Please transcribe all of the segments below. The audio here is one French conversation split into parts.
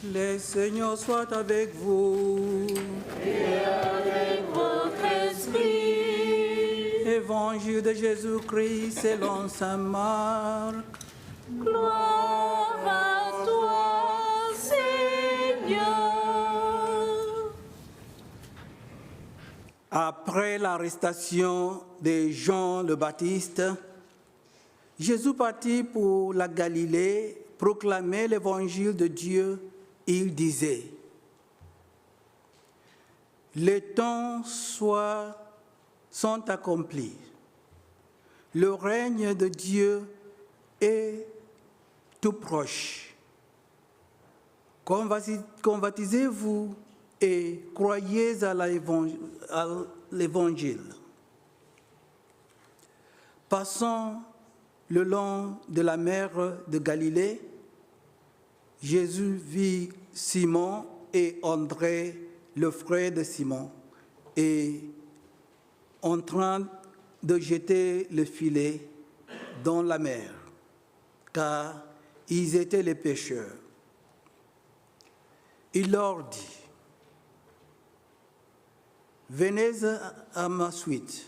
Le Seigneur soit avec vous. Et avec votre esprit. Évangile de Jésus-Christ selon saint Marc. Gloire à toi, Seigneur. Après l'arrestation de Jean le Baptiste, Jésus partit pour la Galilée proclamer l'évangile de Dieu. Il disait: les temps sont accomplis. Le règne de Dieu est tout proche. Convertissez-vous et croyez à l'évangile. Passant le long de la mer de Galilée, Jésus vit Simon et André, le frère de Simon, et en train de jeter le filet dans la mer, car ils étaient les pêcheurs. Il leur dit: venez à ma suite,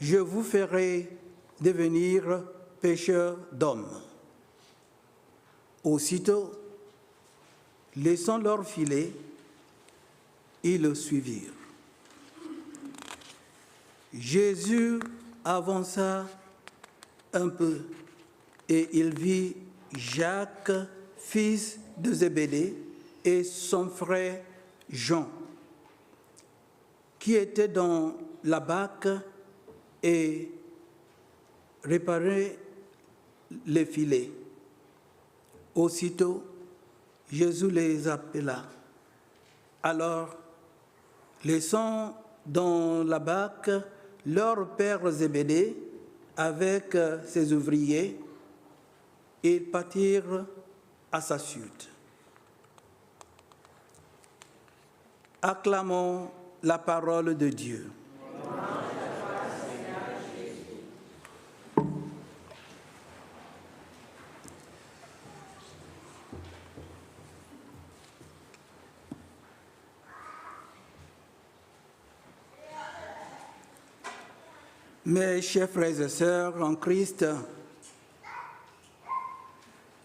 je vous ferai devenir pêcheurs d'hommes. Aussitôt, laissant leur filet, ils le suivirent. Jésus avança un peu et il vit Jacques, fils de Zébédée, et son frère Jean, qui étaient dans la barque et réparaient les filets. Aussitôt, Jésus les appela. Alors, laissant dans la barque leur père Zébédée avec ses ouvriers, ils partirent à sa suite. Acclamons la parole de Dieu. Mes chers frères et sœurs en Christ,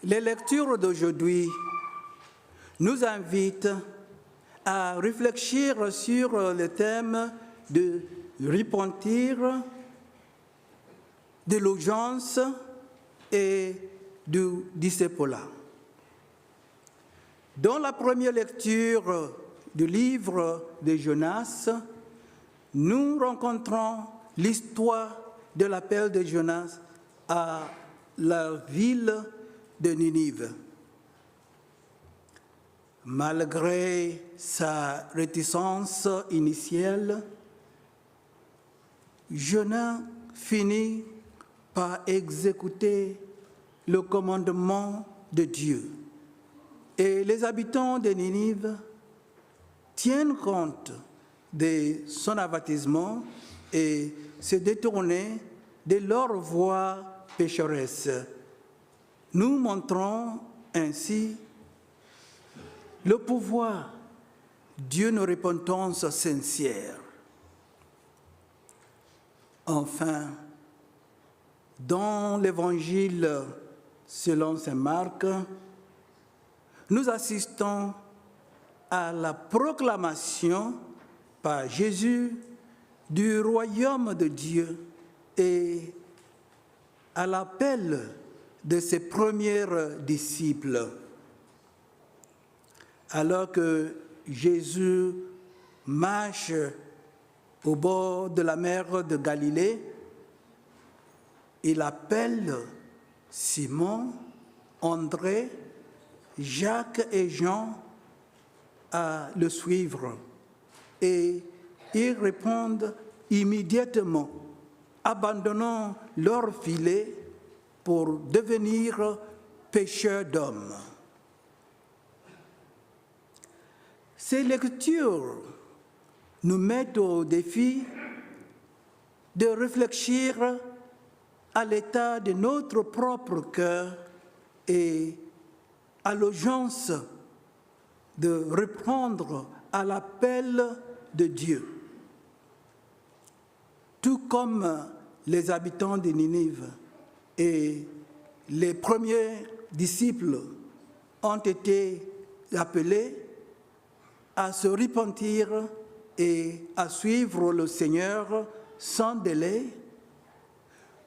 les lectures d'aujourd'hui nous invitent à réfléchir sur le thème de repentir, de l'urgence et du discipulat. Dans la première lecture du livre de Jonas, nous rencontrons l'histoire de l'appel de Jonas à la ville de Ninive. Malgré sa réticence initiale, Jonas finit par exécuter le commandement de Dieu. Et les habitants de Ninive tiennent compte de son avertissement et se détourner de leur voie pécheresse. Nous montrons ainsi le pouvoir d'une repentance sincère. Enfin, dans l'Évangile selon saint Marc, nous assistons à la proclamation par Jésus du royaume de Dieu et à l'appel de ses premiers disciples. Alors que Jésus marche au bord de la mer de Galilée, il appelle Simon, André, Jacques et Jean à le suivre. Et ils répondent immédiatement, abandonnant leur filet pour devenir pêcheurs d'hommes. Ces lectures nous mettent au défi de réfléchir à l'état de notre propre cœur et à l'urgence de répondre à l'appel de Dieu. Tout comme les habitants de Ninive et les premiers disciples ont été appelés à se repentir et à suivre le Seigneur sans délai,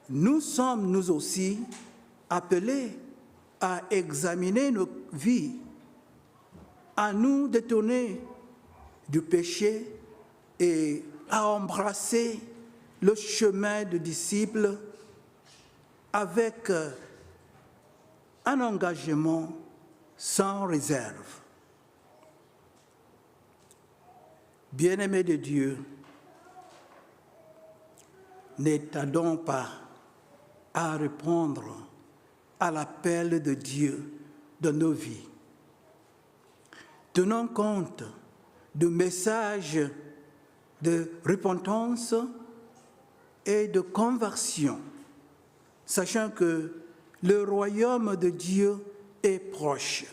nous sommes nous aussi appelés à examiner nos vies, à nous détourner du péché et à embrasser le chemin de disciples avec un engagement sans réserve. Bien-aimés de Dieu, ne tardons pas à répondre à l'appel de Dieu dans nos vies. Tenons compte du message de repentance et de conversion, sachant que le royaume de Dieu est proche.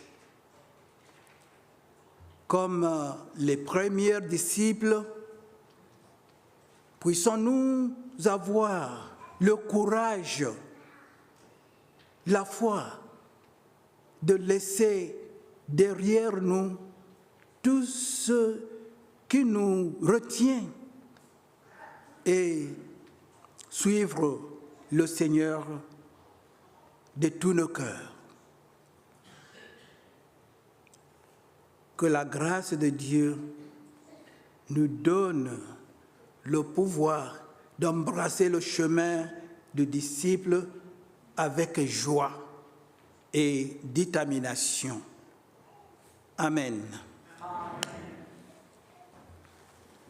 Comme les premiers disciples, puissons-nous avoir le courage, la foi, de laisser derrière nous tout ce qui nous retient et suivre le Seigneur de tous nos cœurs. Que la grâce de Dieu nous donne le pouvoir d'embrasser le chemin du disciple avec joie et détermination. Amen.